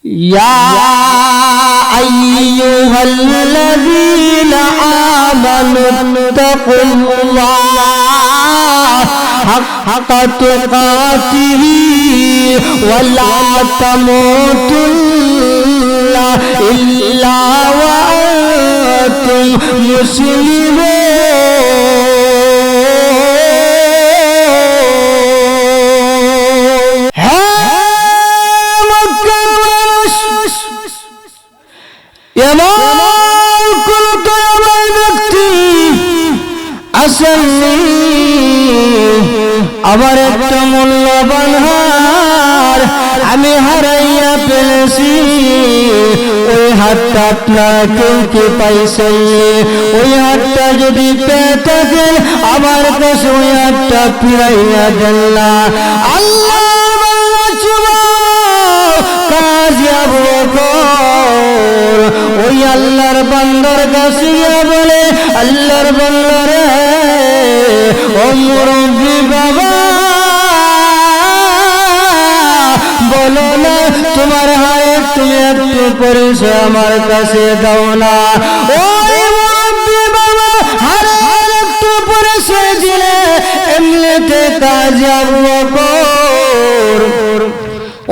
يا أيها الذين آمنوا اتقوا الله حق تقاته ولا تموتن إلا وأنتم مسلمون আবার একটা মূল্যবান হার আমি হারাইয়া ফেলেছি। ওই হাতটা আপনারা কেউ কে পাইছেন? ওই হাতটা যদি পেয়ে থাকেন আমার কাছে ওই হাতটা ফিরাইয়া দেন না। আল্লাহ ওই আল্লাহর বান্দার কাছে বলে, আল্লাহর বান্দারে ও মুরব্বি বাবা, বলো না তোমার হায়ের তুমি একটু পরিচয় আমার কাছে দাও না। ওই মুরব্বি বাবা হারের একটু পরিচয় দিলে এমনিতে কাজ আবু বকর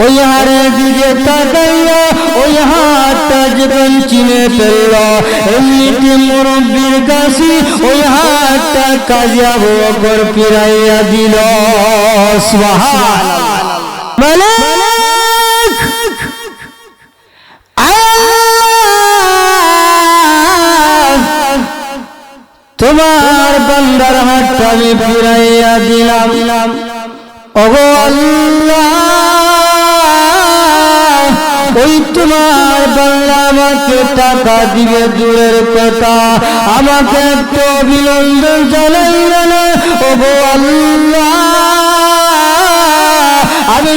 ওই হারের দিকে তাকাইয়া ওই হাতটা যখন চিনে ফেলল, এমনিতে মুরব্বির কাছে ওই হাতটা কাজে আবু বকর ফিরাইয়া দিল। সুবহানাল্লাহ। মালিক তোমার বান্দার হাতটা আমি ফিরাইয়া দিলাম। ওগো আল্লাহ, ওই তোমার বাংলা আমাকে টাকা দিবে দূরের কথা, আমাকে একটু অভিনন্দন জানাইল না। ওগো আল্লাহ, আমি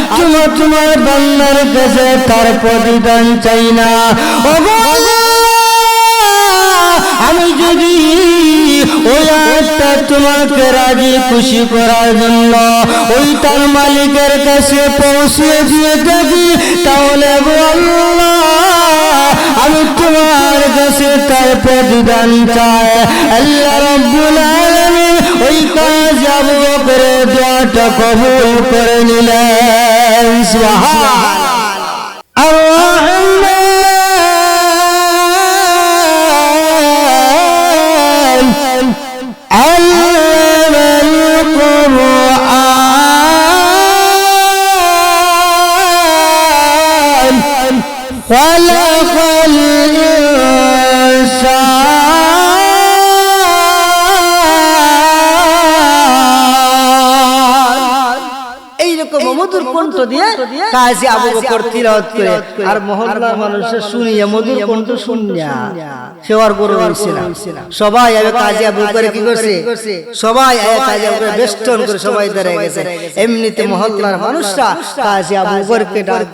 তোমার বাংলার কাছে তার প্রতিদান চাই না। ওগো আমি যদি ওই আয়াতটা তোমাকে রাজি খুশি করার জন্য ওই তার মালিকের কাছে পৌঁছে দিয়ে থাকি, তাহলে আল্লাহ আমি তোমার কাছে তার প্রতিদান চাই। আল্লাহ রাব্বুল আলামিন ওই কাজ আবু বকরের দোয়াটা কবুল করে নিলেন। সুবহানাল্লাহ। خلق الإنسان এইরকম মধুর কণ্ঠ দিয়ে কাজী আবু বকর তিলাওয়াত করে, আর মহল্লার মানুষের শুনিয়া মধুর কণ্ঠ শুনিয়া সে আর গরু হইছে না। সবাই আবে কাজী আবু বকর কি করছে? সবাই আবে কাজী আবু বকর বেষ্টন করে সবাই দাঁড়িয়ে গেছে। এমনিতে মহল্লার মানুষরা কাজী আবু বকরকে ডাক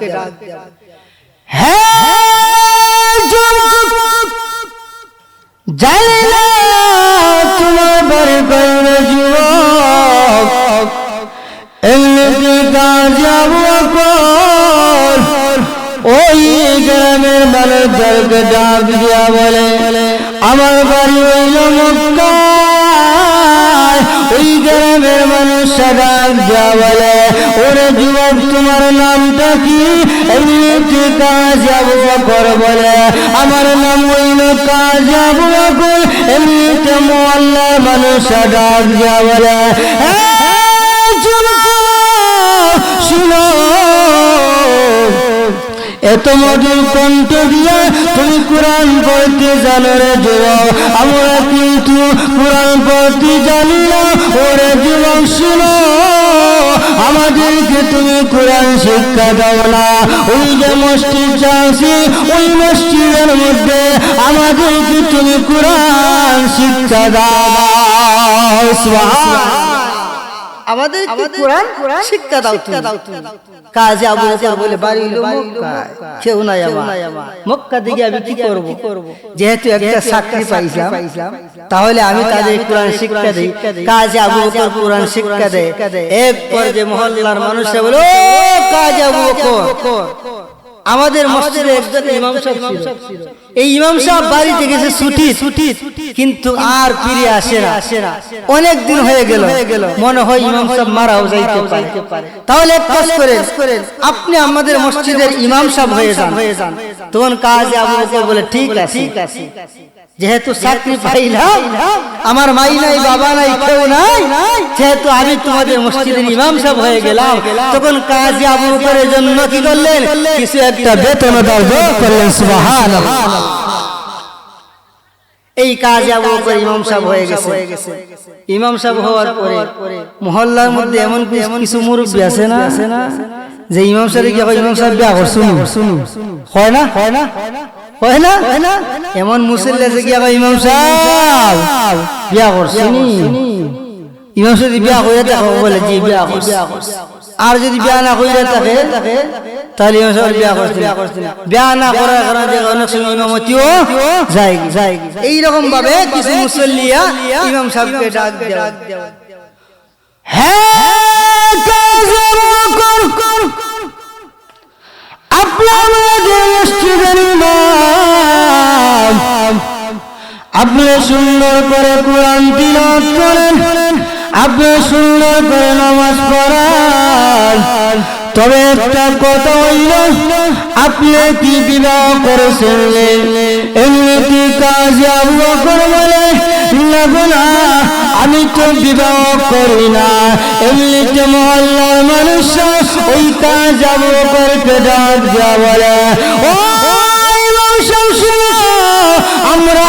জানেনা তোমার বাড়ি বাইরে যুবক, এমনিতে কাজী আবু বকর ওই গ্রামের মানুষদেরকে ডাক দিয়া বলে, আমার বাড়ি হইল মক্কায়। ওই গ্রামের মানুষরা ডাক দিয়া বলে, ওরে যুবক তোমার নামটা কি? এমনিতে কাজী আবু বকর বলে, আমার নাম হইল কাজী আবু বকর। এমনিতে মহল্লার মানুষরা ডাক দিয়া বলে, শুনো, এত মধুর কণ্ঠ দিয়া তুমি কোরআন পড়তে জানো রে যুবক, আমরা কিন্তু কোরআন পড়তে জানি না। ওরে যুবক শুনো, আমাদেরকে তুমি কোরআন শিক্ষা দাও না। ওই যে মসজিদ আছে ওই মসজিদের মধ্যে আমাদেরকে তুমি কোরআন শিক্ষা দাও। সুবহানাল্লাহ। আমাদেরকে কোরআন শিক্ষা দাও তুমি। কাজী আবু বকর বলে, বাড়ি হলো মক্কায়, কেউ নাই আমার, মক্কা দিকে আমি কি করব? যেহেতু একটা চাকরি পাইলাম, তাহলে আমি তাদের কোরআন শিক্ষা দেই। কাজী আবু বকর কোরআন শিক্ষা দেয়। এক পর্যায়ে মহল্লার মানুষরা বলে, ও কাজী আবু বকর, আমাদের মসজিদে একজন ইমাম সাহেব ছিল। এই ইমাম সাহেব বাড়িতে গেছে ছুটি, কিন্তু আর ফিরে আসে না। অনেক দিন হয়ে গেল, মনে হয় ইমাম সাহেব মারাও যাইতে পারে। তাহলে এক কাজ করেন, আপনি আমাদের মসজিদের ইমাম সাহেব হয়ে যান। তখন কাজী আবু বকর বলে ঠিক আছে, যেহেতু চাকরি পাইলাম, আমার মাই নাই বাবা নাই কেউ নাই, যেহেতু আমি তোমাদের মসজিদের ইমাম সাহেব হয়ে গেলাম, তখন কাজী আবু বকরের জন্য কি করলেন, কিছু একটা বেতন দাও করলেন। সুবহানাল্লাহ। এই কাজী আবু বকর ইমাম সাহেব হয়ে গেছে। ইমাম সাহেব হওয়ার পরে মহল্লার মধ্যে এমন কিছু মুরব্বী আছে না, যে ইমাম সাহেব কি ইমাম সাহেব বিয়া করছুন, হয় না, এমন মুসল্লি আছে কি ইমাম সাহেব বিয়া করছুন। ইমাম সাহেব বিয়া করে দেখো, বলে জি বিয়া করছে। আর যদি বিয়া না করে থাকে তাহলে ইমাম সাহেব বিয়া করছে না। বিয়া না করার কারণে অনেক সময় ইমামতিও যায়। এইরকম ভাবে কিছু মুসল্লিয়া ইমাম সাহেবকে ডাক দেয়, হ্যাঁ কাজী আবু বকর, আপনাদের মসজিদের ইমাম, আপনি সুন্দর করে কোরআন তিলাওয়াত করেন, আপনি সুন্দর করে নামাজ পড়ান, তবে একটা কথা হইল, আপনি কি বিবাহ করেছেন? এমনিতে কাজী আবু বকর বলে না, আমি তো বিবাহ করি না। এমনিতে মহল্লার মানুষ ওই কাজী আবু বকরকে ডাক দেয়া বলে, ও আমরা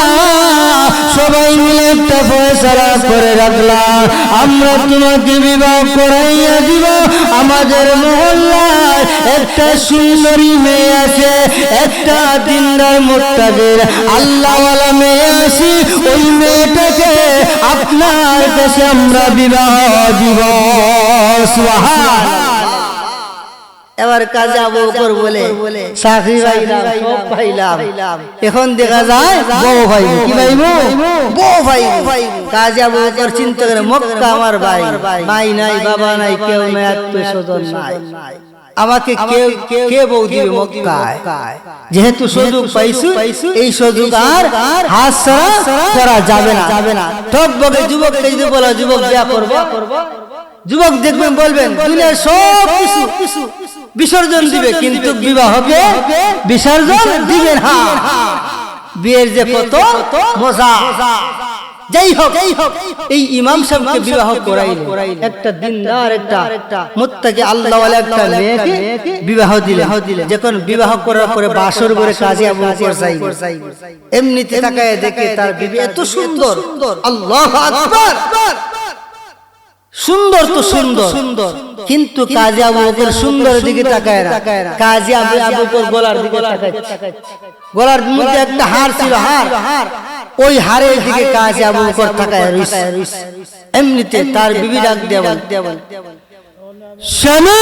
সবাই মিলে একটা ফয়সালা করে রাখলাম, আমরা তোমাকে বিবাহ করাইয়া দিব। আমাদের মহল্লায় একটা সুন্দরী মেয়ে আছে, একটা দিনদার মুত্তাকির আল্লাহওয়ালা মেয়ে আছে, ওই মেয়েটাকে আপনার কাছে আমরা বিবাহ দিব। সুবহানাল্লাহ। এবার কাজী আবু বকর বলে চাকরি পাইলাম, এখন দেখা যায় বউ ভাই, কি ভাইব বউ ভাই। কাজী আবু বকর চিন্তা করে, মক্কা আমার ভাই, ভাই নাই বাবা নাই কেউ নাই, আত্মীয় স্বজন নাই, আমাকে কে বউ দিবে মক্কায়? যেহেতু সুযোগ পাইছু, এই সুযোগ আর হাতছাড়া করা যাবে না। ঠক বকে যুবককে যদি বলা যুবক বিয়া করব, যুবক দেখবেন বলবেন দুনিয়ার সব কিছু বিসর্জন দিবে, কিন্তু বিবাহকে বিসর্জন দিবেন। হ্যাঁ, বিয়ের যে কত মজা। যাই হোক, এই ইমাম সাহেবকে বিবাহ করাইলেন, একটা দিনদার একটা মুত্তাকি আল্লাহওয়ালা একটা মেয়েকে বিবাহ দিলেন। যখন বিবাহ করার পরে বাসর করে কাজী আবু বকর যাইবে, এমনিতে তাকায় দেখে তার বিবি এত সুন্দর, আল্লাহু আকবার, সুন্দর তো সুন্দর, কিন্তু কাজী আবু বকর সুন্দর দিকে তাকায় না, কাজী আবু বকর গলার দিকে তাকায়। গলার মধ্যে একটা হার ছিল, ওই হারের দিকে কাজী আবু বকর তাকায় রইছে। এমনিতে তার বিবি ডাক দেয়া স্বামী,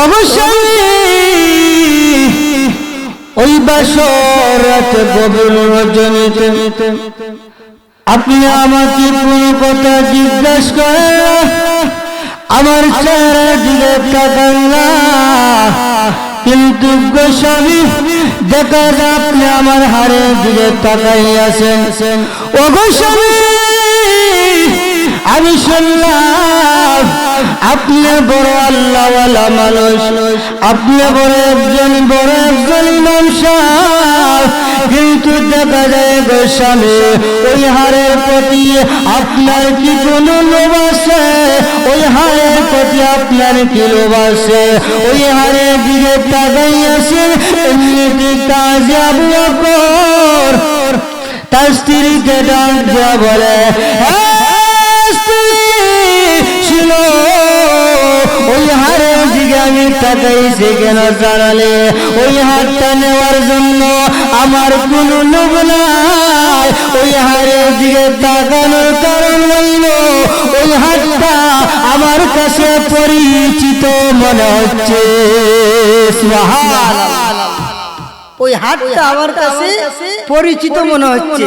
অবশ্যই ওই বাসর রাতে গভীর রজনীতে আপনি আমাকে কোনো কথা জিজ্ঞাসা করেন, আমার চেহারার দিকে তাকান না, কিন্তু গোস্বামী দেখা যায় আপনি আমার হাড়ের দিকে তাকাইয়াছেন। ও গোস্বামী, আমি শুনলাম আপনি বড় আল্লাহওয়ালা মানুষ, আপনি বড় একজন ইমাম সাহেব, কিন্তু দেখা যায় গোস্বামী ওই হারের প্রতি আপনার কি কোনো লোভ আছে? ওই হারের প্রতি আপনার কি লোভ আছে? ওই হারের দিকে তাকাইয়াছেন। এমনিতে কাজী আবু বকর তার স্ত্রীকে ডাক দেয়া বলে, শুনো, ওই হারের দিকে আমি তাকাইছি কেন জানালে? ওই হারটা নেওয়ার জন্য আমার কোনো লোভ নাই। ওই হারের দিকে তাকানোর কারণ হইল ওই হারটা আমার কাছে পরিচিত মনে হচ্ছে। সুবহানাল্লাহ। ওই হাটটা আমার কাছে পরিচিত মনে হচ্ছে।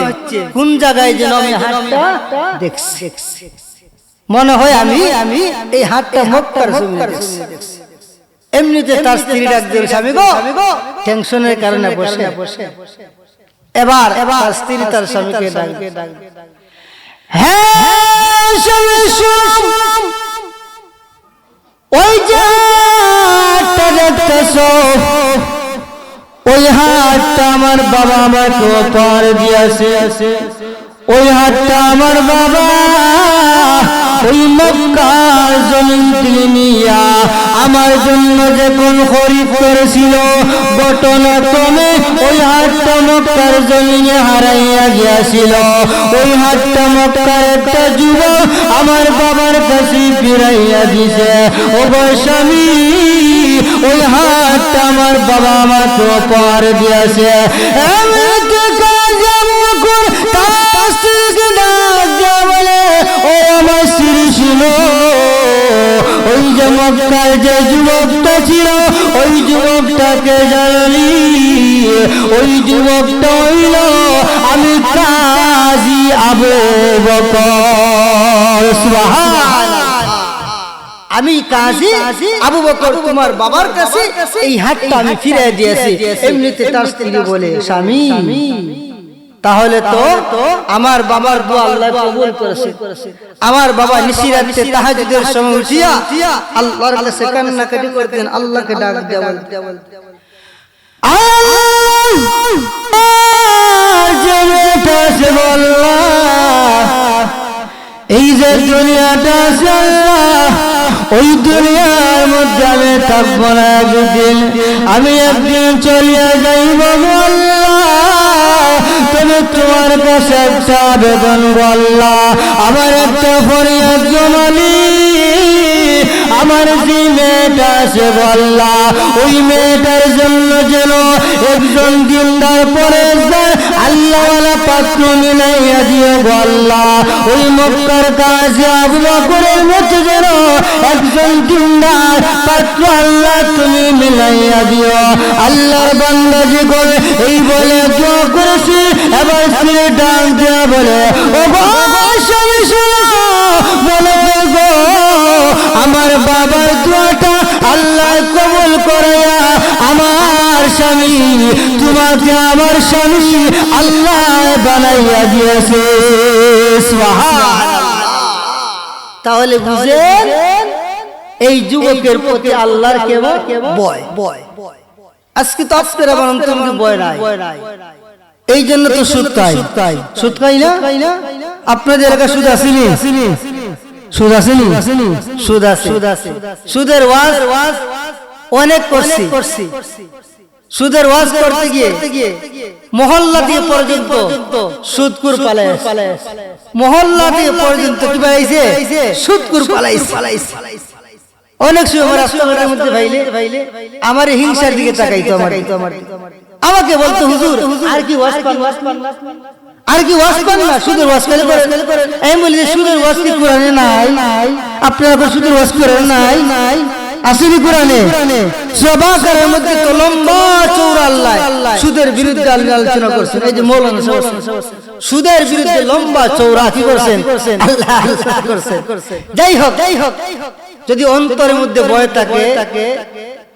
কোন জায়গায় যেন আমি হাটটা দেখছি, মনে হয় আমি এই হাটটা মক্কার জমিনে দেখছি। এমনিতে তার স্ত্রী ডাক দিল, স্বামী গো, টেনশনের কারণে বসে। এবার তার স্ত্রী তার স্বামীকে ডাক, হ্যাঁ স্বামী শুন, ওই যে হাতটা দেখতেছো, ওই হাতটা আমার বাবা আমাকে উপহার দিয়েছে। ওই হাতটা আমার বাবা ওই মক্কার জমিন থেকে নিয়া আমার জন্য যখন খরিদ করেছিল, ঘটনাক্রমে ওই হাতটা মক্কার জমিনে হারাইয়া গিয়াছিল। ওই হাতটা মক্কার একটা যুবক আমার বাবার কাছে ফিরাইয়া দিছে। ও স্বামী, ওই হাতটা আমার বাবা আমাকে উপহার দিয়েছে। ওই যে মক্কার যে যুবকটা ছিল, ওই যুবকটাকে জানি, ওই যুবকটা হইল আমি কাজী আবু বকর। সুবহানাল্লাহ, আমি কাজী আবু বকর তোমার বাবার কাছে এই হাতটা আমি ফিরে দিয়েছি। এমনিতে তার স্ত্রী বলে, স্বামী তাহলে তো আমার বাবার দোয়া আল্লাহ কবুল করেছে। আমার বাবা নিশিরাতে তাহাজ্জুদের সময় উঠিয়া আল্লাহর কাছে কান্নাকাটি করতেন, আল্লাহকে ডাক দেওয়া, এই যে দুনিয়াটা আছে ওই দুনিয়ার মধ্যে আমি থাকবো না, একদিন আমি একদিন চলিয়া যাইব। তুমি তোমার কাছে একটা আবেদন বললা, আমার একটা ফরিয়াদ জমালি, আমার যে মেয়েটা আছে বললা, ওই মেয়েটার জন্য যেন একজন দিনদার পরেশগার আল্লাহওয়ালা পাত্র মিলাইয়া দিয়ে বললা। ওই মক্কার কাজী আবু বকরের মতো যেন একজন দিনদার পাত্র আল্লাহ তুমি মিলাইয়া দিও। আল্লাহর বান্দা যে বলে এই বলে দোয়া করেছি। এবার স্ত্রী ডাক দেয়া বলে, ও বাবা স্বামী শোনো, বলে গো আমার বাবার দোয়াটা আল্লাহ কবুল করে আমার স্বামী তোমাকে আমার স্বামী আল্লাহ বানাইয়া দিয়েছে। সুবহানাল্লাহ। তাহলে বুঝেন এই যুবকের প্রতি আল্লাহর কেমন ভয়। আজকে তো আপনারা বলেন তোমাকে ভয় নাই, এই জন্য তো সুদ খাই না। আপনাদের এলাকায় সুদ আসেনি? সুদ আসেনি? সুদ আছে। সুদের ওয়াজ অনেক করছি। সুদের ওয়াজ করতে গিয়ে মহল্লা দিয়ে পর্যন্ত সুদকুর পালাইছে, মহল্লা দিয়ে পর্যন্ত কি পালাইছে? সুদকুর পালাইছে। অনেক সময় রাস্তাঘাটের মধ্যে ভাইলে আমার হিংসার দিকে তাকাইতো, আমাকে বলতো হুজুর আর কি ওয়াজ পান, আর কি ওয়াজ পান না, সুদের ওয়াজ করে। আমি বলি সুদের ওয়াজ কি কোরআনে নাই? আপনারা সুদের ওয়াজ করেন নাই? আসেনি কোরআনে? সবাকারের মধ্যে তো লম্বা চৌড়া আল্লাহ সুদের বিরুদ্ধে আলোচনা করছেন। এই যে মৌলানা সুদের বিরুদ্ধে লম্বা চৌড়া কি করছেন? আল্লাহ করছেন। যাই হোক, যদি অন্তরের মধ্যে ভয় থাকে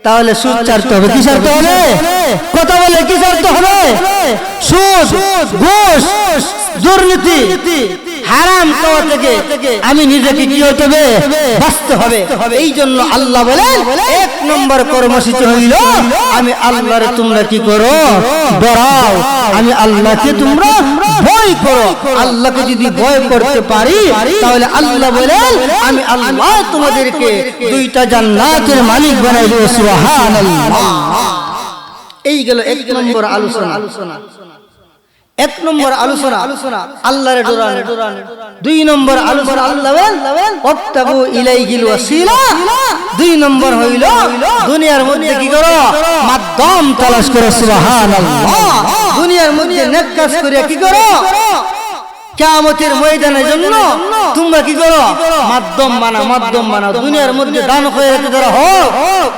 তাহলে সুদ ছাড়তে হবে। কি ছাড়তে হবে? কথা বলে কি ছাড়তে হবে? সুদ, ঘুষ, দুর্নীতি, হারাম খাওয়া থেকে আমি নিজেকে কি হতে হবে? বাঁচতে হবে। এই জন্য আল্লাহ বলেন এক নম্বর কর্মসূচি হইল আমি আল্লাহরে তোমরা কি করো? ডরাও। আমি আল্লাহকে তোমরা ভয় করো। আল্লাহকে যদি ভয় করতে পারি তাহলে আল্লাহ বলেন আমি আল্লাহ তোমাদেরকে দুইটা জান্নাতের মালিক বানাই দেব। সুবহানাল্লাহ। এই গেল এক নম্বর আলোচনা। এক নম্বর আলোচনা আল্লাহর ডরানো। দুই নম্বর আলোচনা আল্লাহ বলেন ওয়াবতাগু ইলাইহিল ওয়াসিলা। দুই নম্বর হইল দুনিয়ার মধ্যে কি করো? মাধ্যম তালাশ করো। সুবহানাল্লাহ। দুনিয়ার মধ্যে নেক কাজ করে কি করো? কিয়ামতের ময়দানের জন্য তোমরা কি করো? মাধ্যম বানাও। দুনিয়ার মধ্যে দান খয়রাতের দ্বারা হোক,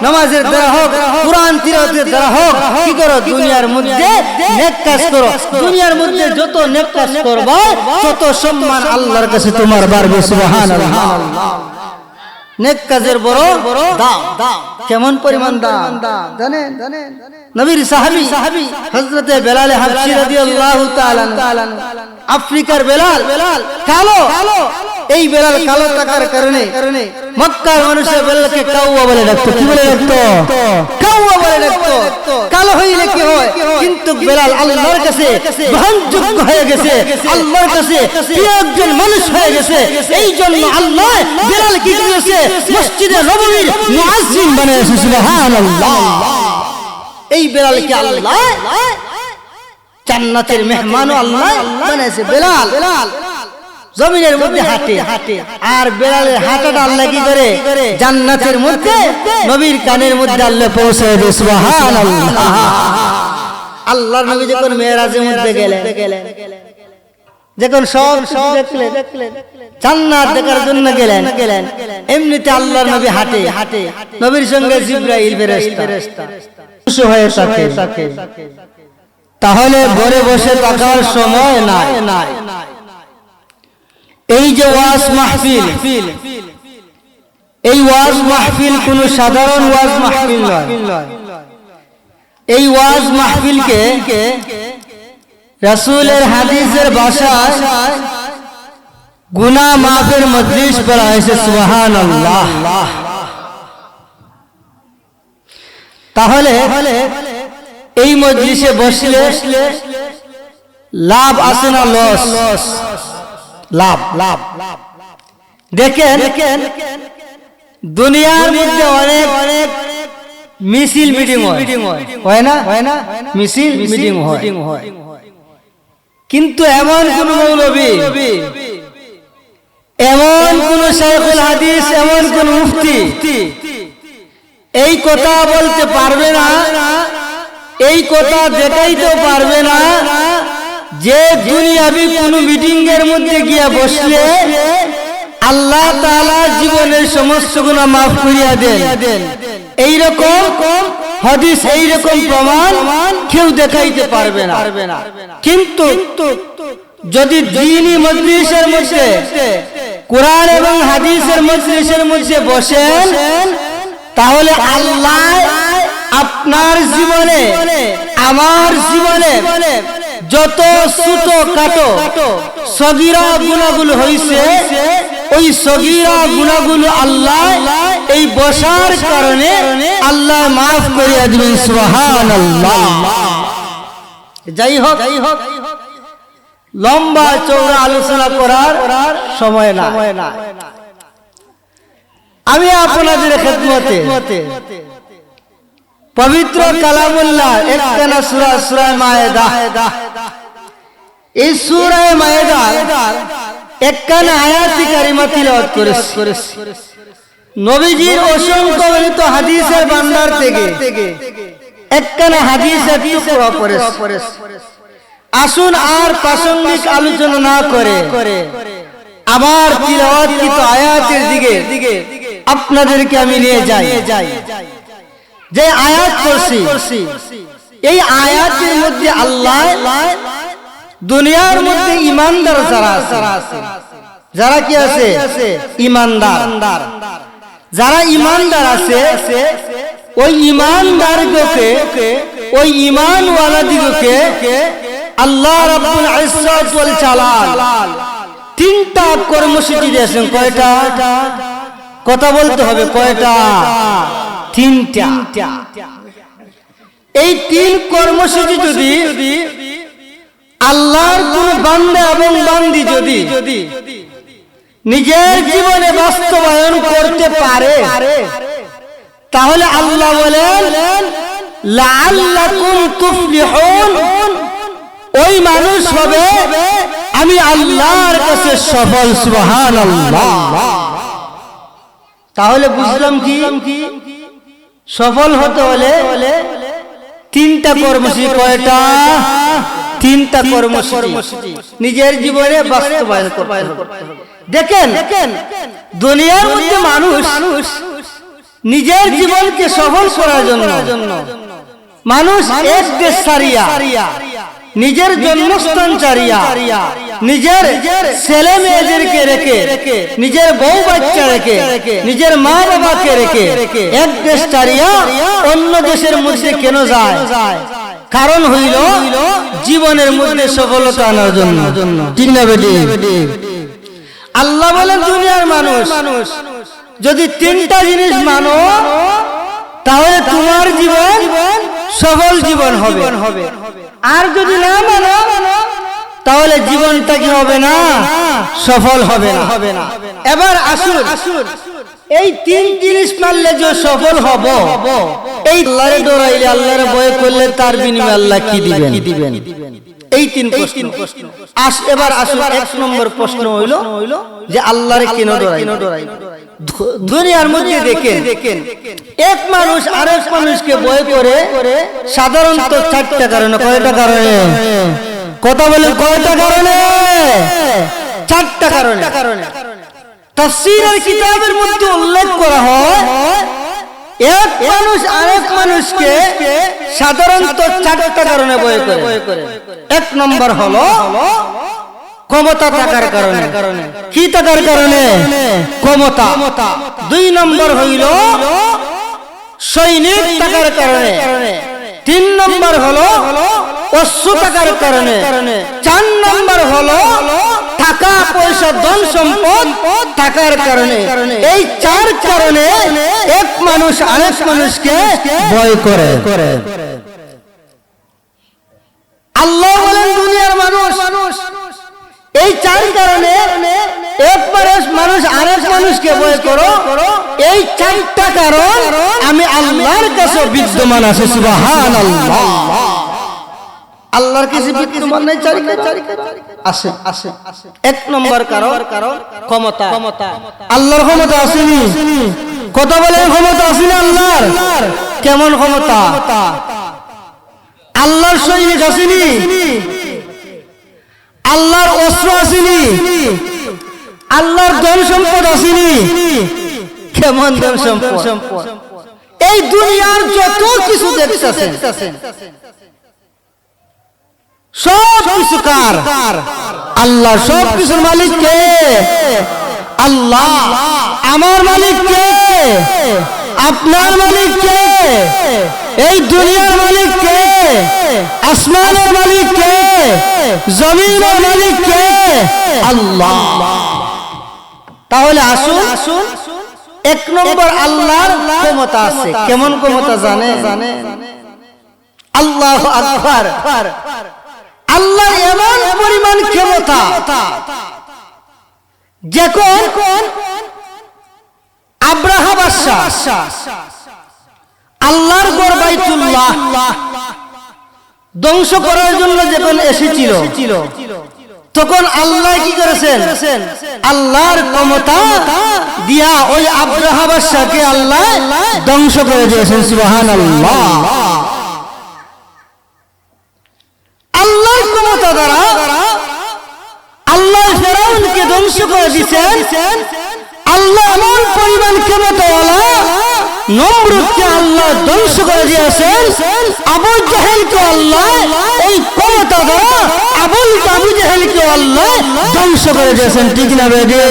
নামাজের দ্বারা হোক, কুরআন তিলাওয়াতের দ্বারা হোক, কি করো? দুনিয়ার মধ্যে নেক কাজ করো। দুনিয়ার মধ্যে যত নেক কাজ করবে তত সম্মান আল্লাহর কাছে তোমার বাড়বে। সুবহানাল্লাহ। নেক কাজের বড় দাম। কেমন পরিমাণ দাম জানেন? নবীর সাহাবী হযরতে বেলাল হাবশী রাদিয়াল্লাহু তাআলা আফ্রিকার বেলাল কালো, এই বেলাল কালো থাকার কারণে মক্কার মানুষের বেলালকে কাউয়া বলে ডাকতো। কি বলে ডাকতো? কাউয়া বলে ডাকতো। কালো হইলে কি হয়? কিন্তু বেলাল আল্লাহর কাছে গ্রহণযোগ্য হয়ে গেছে, আল্লাহর কাছে প্রিয় একজন মানুষ হয়ে গেছে। এই জন্য আল্লাহ বেলাল কি করেছে? মসজিদে নববীর মুয়াজ্জিন বানিয়েছে। সুবহানাল্লাহ। এই বেলালকে আল্লাহ জান্নাতের মেহমানও আল্লাহ বানিয়েছে। বেলাল জমিনের মধ্যে হাঁটে, আর বেলালের হাঁটাটা আল্লাহ কি করে? জান্নাতের মধ্যে নবীর কানের মধ্যে আল্লাহ পৌঁছায় দেয়। সুবহানাল্লাহ। আল্লাহর নবী যখন মেরাজের মধ্যে গেলেন, যখন সব দেখলেন, জান্নাত দেখার জন্য গেলেন, এমনিতে আল্লাহর নবী হাঁটে, নবীর সঙ্গে জিবরাইল ফেরেশতা খুশি হয়ে থাকে। তাহলে ঘরে বসে থাকার সময় নাই। এই যে ওয়াজ মাহফিল, এই ওয়াজ মাহফিল কোন সাধারণ ওয়াজ মাহফিল নয়। এই ওয়াজ মাহফিলকে রাসূলের হাদিসের ভাষায় গুনাহ মাফের মজলিস বলা হয়েছে। সুবহানাল্লাহ। তাহলে এই মজলিসে বসলে লাভ আছে না লস? লাভ। দেখেন দুনিয়ার মধ্যে অনেক মিছিল মিটিং হয় না? মিছিল মিটিং হয়, কিন্তু এমন কোন মৌলবী, এমন কোন শাইখুল হাদিস, এমন কোন মুফতি এই কথা বলতে পারবে না, এই কথা দেখাইতে পারবে না যে দুনিয়াবি কোন মিটিং এর মধ্যে গিয়া বসলে আল্লাহ তাআলা জীবনের সমস্ত গুনাহ মাফ করিয়া দেন। এইরকম হাদিস, এইরকম প্রমাণ কেউ দেখাইতে পারবে না। কিন্তু যদি দ্বীনি মজলিসের মধ্যে, কোরআন এবং হাদিসের মজলিসের মধ্যে বসেন, তাহলে আল্লাহ আপনার জীবনে, আমার জীবনে যত ছোট খাটো সগীরা গুনাহগুলো হইছে, ওই সগীরা গুনাহগুলো আল্লাহ এই বসার কারণে আল্লাহ মাফ করিয়া দিবেন। সুবহানাল্লাহ। যাই হোক, লম্বা চওড়া আলোচনা করার সময় না। আমি আপনাদের খেদমতে পবিত্র কালামুল্লাহ একখানা সূরা, সূরা মায়েদা, এই সূরা মায়েদার একখানা আয়াত কারিমা তিলাওয়াত করেছি। নবীজির অসংখ্য বর্ণিত হাদিসের ভান্ডার থেকে একখানা হাদিসের টুকরা পড়েছি। আসুন আর প্রাসঙ্গিক আলোচনা না করে আমার তিলাওয়াতকৃত আয়াতের দিকে আপনাদেরকে আমি নিয়ে যাই। যে আয়াত পড়ছি, এই আয়াতের মধ্যে আল্লাহ দুনিয়ার মধ্যে ঈমানদার যারা আছে, যারা কি আছে? ঈমানদার। যারা ঈমানদার আছে, ওই ঈমানদারকে, ওই ঈমানওয়ালাদিগকে আল্লাহ রাব্বুল ইজ্জত ওয়াল জালাল তিনটা কর্মসূচি দিয়েছেন। কয়টা? কথা বলতে হবে। কয়টা? তিনটা। এই তিন কর্মসূচি যদি আল্লাহর কোন বান্দা এবং বান্দি যদি নিজের জীবনে বাস্তবায়ন করতে পারে, তাহলে আল্লাহ বলেন লাআল্লাকুম তুফলিহুন, ওই মানুষ হবে আমি আল্লাহর কাছে সফল। সুবহানাল্লাহ। তাহলে বুঝলাম কি? সফল হতে হলে তিনটা কর্মসূচি। কয়টা? তিনটা কর্মসূচি নিজের জীবনে বাস্তবায়ন করতে হবে। দেখেন দুনিয়ার মধ্যে মানুষ নিজের জীবনকে সফল করার জন্য মানুষ এক দেশ ছাড়িয়া নিজের জন্মস্থান ছাড়িয়া নিজের ছেলে মেয়েদেরকে রেখে নিজের বউ বাচ্চা রেখে নিজের মা বাবাকে রেখে এক দেশ ছাড়িয়া অন্য দেশের মধ্যে কেন যায়? কারণ হইল জীবনের মধ্যে সফলতা আনার জন্য। ঠিক না বেটি? আল্লাহ বলেন দুনিয়ার মানুষ যদি তিনটা জিনিস মানো তাহলে তোমার জীবন সফল জীবন হবে, আর যদি না মানো তাহলে জীবনটা কি হবে না? সফল হবে না। এবার আসুন এই তিন জিনিস মানলে যে সফল হব, এই আল্লাহরে ডরাইলে আল্লাহর ভয় করলে তার বিনিময়ে আল্লাহ কি দিবেন? এই তিন প্রশ্ন। এবার আসুন এক নম্বর প্রশ্ন হইল যে আল্লাহরে কেন ডরাই? দুনিয়ার মধ্যে দেখেন এক মানুষ আরেক মানুষকে ভয় করে সাধারণত চারটা কারণে। কয়টা কারণে? কথা বলেন, কয়টা কারণে? চারটা কারণে। তাফসীরের কিতাবের মধ্যে উল্লেখ করা হয় এক মানুষ আরেক মানুষকে সাধারণত চারটা কারণে ভয় করে। এক নম্বর হলো ক্ষমতা থাকার কারণে। কি থাকার কারণে? ক্ষমতা। দুই নম্বর হইল সৈনিক থাকার কারণে। তিন নম্বর হলো অশ্ব থাকার কারণে। চার নম্বর হলো টাকা পয়সা ধন সম্পদ থাকার কারণে। এই চার কারণে এক মানুষ আরেক মানুষকে ভয় করে। আল্লাহ বলেন দুনিয়ার মানুষ এই চার কারণে এক মানুষ আরেক মানুষকে ভয় করো। এই চারটা কারণ আমি আল্লাহর কাছে বিদ্যমান আছে। সুবহানাল্লাহ। আল্লাহর কাছে বিদ্যমান নাই চারটা আছে। এক নম্বর কারণ ক্ষমতা। আল্লাহর ক্ষমতা আসেনি? কথা বলে ক্ষমতা আসেনি আল্লাহর? কেমন ক্ষমতা? আল্লাহর সৈনিক আসেনি? আল্লাহর অস্ত্র আসেনি? আল্লাহর ধন সম্পদ আসেনি? কেমন ধন সম্পদ? এই দুনিয়ার যত কিছু দেখতেছেন সব কিছু কার? আল্লাহ। সব কিছুর মালিক কে? আল্লাহ। আমার মালিক কে? আপনার মালিক কে? এই দুনিয়ার মালিক কে? আসমানের মালিক কে? জমিনের মালিক কে? আল্লাহ। তাহলে আসুন এক নম্বর আল্লাহর ক্ষমতা আছে। কেমন ক্ষমতা জানে? আল্লাহু আকবার। আল্লাহ এমন পরিমাণ ক্ষমতা, যখন আব্রাহা বাদশা আল্লাহর ঘর বাইতুল্লাহ ধ্বংস করার জন্য যখন এসেছিল, তখন আল্লাহ কি করেছেন? আল্লাহর ক্ষমতা দিয়া ওই আব্রাহা বাদশাকে আল্লাহ ধ্বংস করে দিয়েছেন। সুবহানাল্লাহ। আল্লাহর ক্ষমতা দ্বারা আল্লাহ ফেরাউনকে ধ্বংস করে দিয়েছেন। আল্লাহ এমন পরিমাণ ক্ষমতাওয়ালা নমরুদকে আল্লাহ ধ্বংস করে দিয়েছেন। আবু জাহেলকে আল্লাহ এই ক্ষমতা দ্বারা আবু জাহেলকে আল্লাহ ধ্বংস করে দিয়েছেন। ঠিক না বেদে?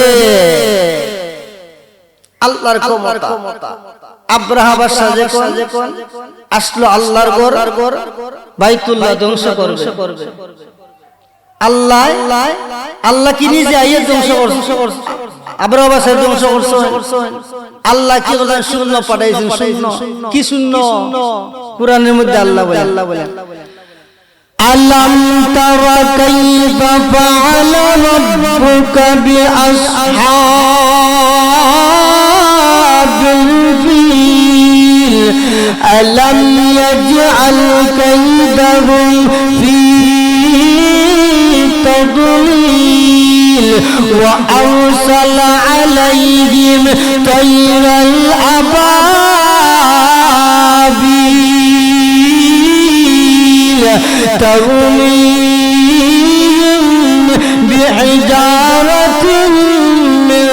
আল্লাহর ক্ষমতা। আব্রাহা বাদশা যখন আসলো আল্লাহর ঘর বাইতুল্লাহ ধ্বংস করবে, আল্লাহ কি নিজে আইয়ে ধ্বংস করছে? আব্রাহা বাদশা ধ্বংস করছে। আল্লাহ কি বলেন? শূন্য পাঠাইছেন। শূন্য। কি শূন্য? কুরআনের মধ্যে আল্লাহ বলেন আলাম তারা কাইফা ফাআলা রাব্বুকা বিআসহাবিল ফিল আলাম ইয়াজআল কাইদাহুম ফি تضليل وأرسل عليهم طير الأبابيل ترميهم بحجارة من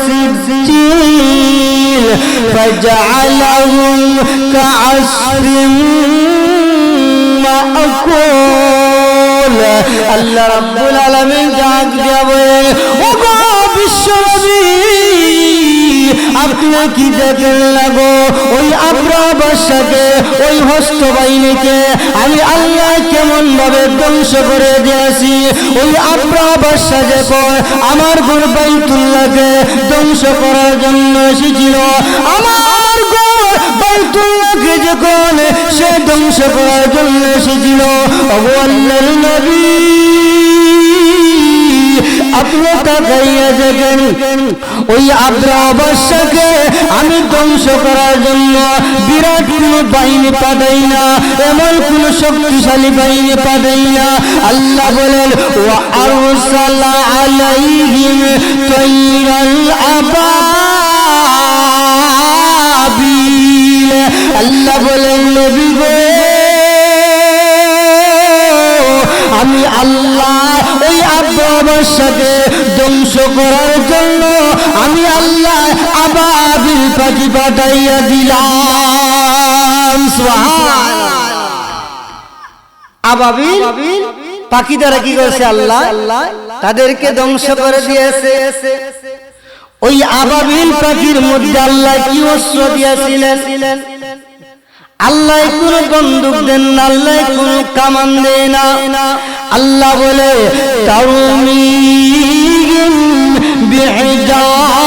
سجيل فجعلهم كعصف مأكول আল্লাহ রাব্বুল আলামিন ডাক দিয়া বলেন, ও গো বিশ্বনবী, আপনি কি দেখেন লাগো? ওই আবরাহ বাদশাকে, ওই হস্ত বাহিনীকে আমি আল্লাহ কেমন ভাবে ধ্বংস করে দিয়েছি। ওই আবরাহ বাদশা যখন আমার ঘর বাইতুল্লাহকে ধ্বংস করার জন্য এসেছিল, আমার ঘর বাইতুল্লাহকে যখন সে ধ্বংস করার জন্য এসেছিল, ওগো আল্লাহর নবী, আপনি তাকাইয়া দেখেন ওই আবরাহ বাদশাকে আমি ধ্বংস করার জন্য বিরাট কোন বাহিনী পাঠাই না, এমন কোন শক্তিশালী বাহিনী পাঠাই না। আল্লাহ বলেন, ওয়া আরসালা আলাইহিম তাইরাল আবাবিল। আল্লাহ বলেন, নবী গো, আমি আল্লাহ ওই আবরাহ বাদশাকে ধ্বংস করার জন্য আমি আল্লাহ আবাবিল পাখি পাঠাইয়া দিলাম। সুবহানাল্লাহ। আবাবিল পাখি দ্বারা কি করেছে আল্লাহ? তাদেরকে ধ্বংস করে দিয়েছে। ওই আবাবিল পাখির মধ্যে আল্লাহ কি অস্ত্র দিয়েছিলেন? আল্লাহ কোন বন্দুক দেন না, আল্লাহ কোন কামান দেয় না। আল্লাহ বলে, তারমিহিম বিহিজারাতিন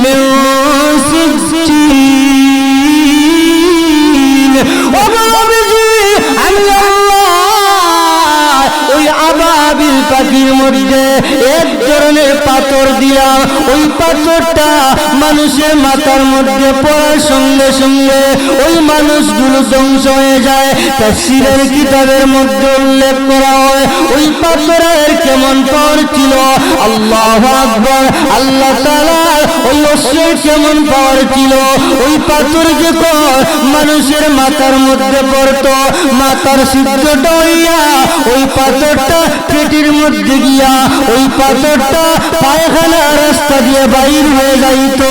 মিন সিজ্জিন। ও নবীজি, আমি আল্লাহ ওই আবাবিল পাখির মধ্যে এক ধরনের পাথর দিলাম, ওই পাথরটা মানুষের মাথার মধ্যে পড়ার সঙ্গে সঙ্গে ওই মানুষগুলো ধ্বংস হয়ে যায়। তাফসীরের কিতাবের মধ্যে উল্লেখ করা হয়, ওই পাথরের কেমন পাওয়ার ছিল, আল্লাহু আকবার। আল্লাহ তাআলা ওই অস্ত্রের কেমন পাওয়ার ছিল, ওই পাথর যখন মানুষের মাথার মধ্যে পড়তো, মাথার সিদ্ধটা হইয়া ওই পাথরটা পেটের মধ্যে গিয়া ওই পাথরটা পায়খানা রাস্তা দিয়ে বাইর হয়ে যাইত।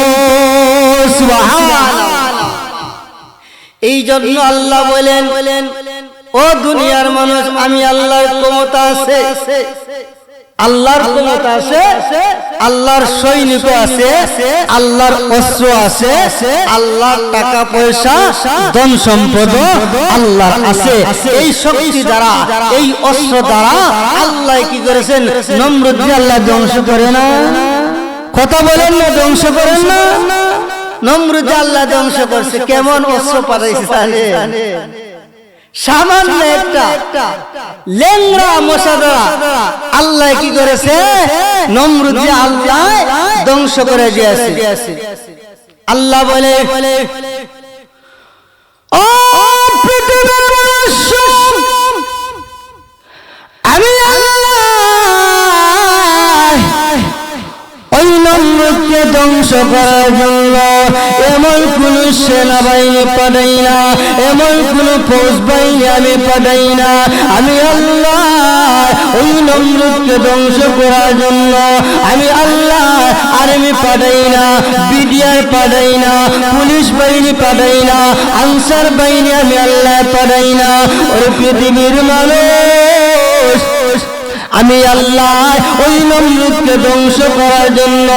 সুবহানাল্লাহ। এই জন্য আল্লাহ বলেন, ও দুনিয়ার মানুষ, আমি আল্লাহর ক্ষমতা আছে, আল্লাহর ক্ষমতা আছে, আল্লাহর সৈনিক আছে, আল্লাহর অস্ত্র আছে, আল্লাহর টাকা পয়সা ধন সম্পদ আল্লাহর আছে। এই শক্তি দ্বারা, এই অস্ত্র দ্বারা আল্লাহ কি করেছেন? নমরুদকে আল্লাহ ধ্বংস করে না? কথা বলেন না, ধ্বংস করেন না? নমরুদ আল্লাহ ধ্বংস করছে। কেমন অস্ত্র পাঠাইছে? সামান্য একটা লেংরা মশা দ্বারা আল্লাহ কি করেছে? নমরুদ আল্লাহ ধ্বংস করে দিয়েছে। আল্লাহ বলে, ও পৃথিবীর মানুষ, আমি ওই নমরুদকে ধ্বংস করার জন্য এমন কোন সেনাবাহিনী পাঠাই না, এমন কোন ফৌজ বাহিনী আমি পাঠাই না। আমি আল্লাহ ওই নমরুদকে ধ্বংস করার জন্য আমি আল্লাহ আর্মি পাঠাই না, বিডিআর পাঠাই না, পুলিশ বাহিনী পাঠাই না, আনসার বাহিনী আমি আল্লাহ পাঠাই না। ওই পৃথিবীর মানুষ, আমি আল্লাহ ওই নমরুদকে ধ্বংস করার জন্য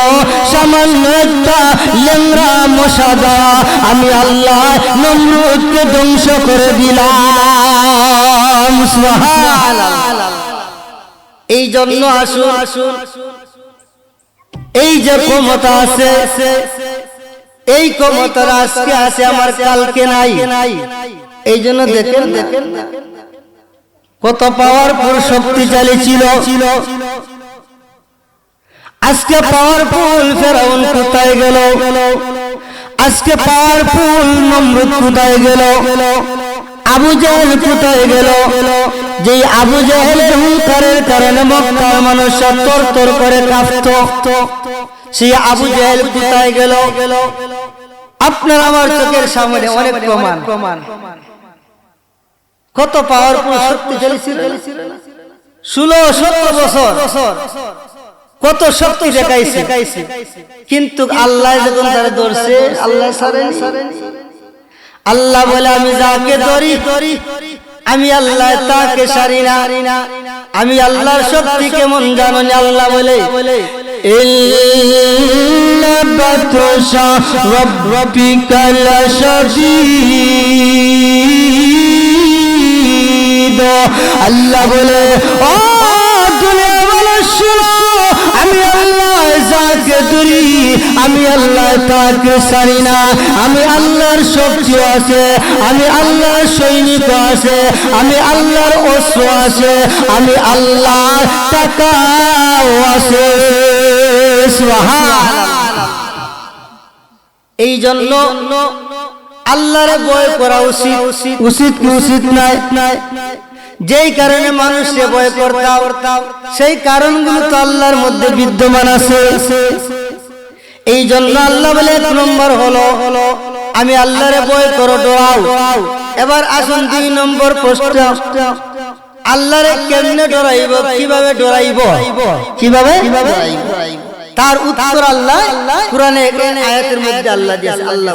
সামান্য একটা লেংরা মশা দ্বারা আমি আল্লাহ নমরুদকে ধ্বংস করে দিলাম। সুবহানাল্লাহ। এই জন্য আসুন, এই যে ক্ষমতা আছে, এই ক্ষমতা আজকে আছে, আমার কালকে নাই। এই জন্য দেখেন কত পাওয়ারফুল শক্তিশালী ছিল, আজকে পাওয়ারফুল ফেরাউন কোথায় গেল? আজকে পাওয়ারফুল নমরুদ কোথায় গেল? আবু জাহেল কোথায় গেল? যে আবু জাহেলের হুঙ্কারের কারণে মক্কার মানুষ তরতর করে কাঁপতো, সেই আবু জাহেল কোথায় গেল? আপনার আমার চোখের সামনে অনেক প্রমাণ। কত পাওয়ারফুল শক্তিশালী ছিল, 16-17 বছর কত শক্তি দেখাইছে, কিন্তু আল্লাহ যখন তারা ধরছে, আল্লাহ ছাড়েনি। আল্লাহ বলে, আমি যাকে ধরি আমি আল্লাহ তাকে সারি না। আমি আল্লাহর শক্তি কেমন জানো? আল্লাহ বলে ইন্না বাতশা রাব্বিকা লাশাদীদ। আল্লাহ বলে ও দুনিয়ার মানুষ শুনো, আমি আল্লাহ যাকে ধরি, আমি আল্লাহ তাকে ছাড়ি না। আমি আল্লাহর শক্তি আছে, আমি আল্লাহর সৈনিক আছে, আমি আল্লাহর অস্ত্র আছে, আমি আল্লাহর টাকাও আছে। সুবহানাল্লাহ। এই জন্য আল্লাহর ভয় করা উচিত। উচিত কি উচিত নাই? যেই কারণে মানুষকে ভয় করতাম, সেই কারণগুলো তো আল্লাহর মধ্যে বিদ্যমান আছে। এই জন্য আল্লাহ বলে 1 নম্বর হলো আমি আল্লাহরে ভয় করো, ডরাও। এবার আসুন 2 নম্বর প্রশ্ন, আল্লাহরে কেমনে ডরাইব? কিভাবে ডরাইব? কিভাবে? তার উত্তর আল্লাহ কোরআনে আয়াতের মধ্যে আল্লাহ দিয়েছে। আল্লাহ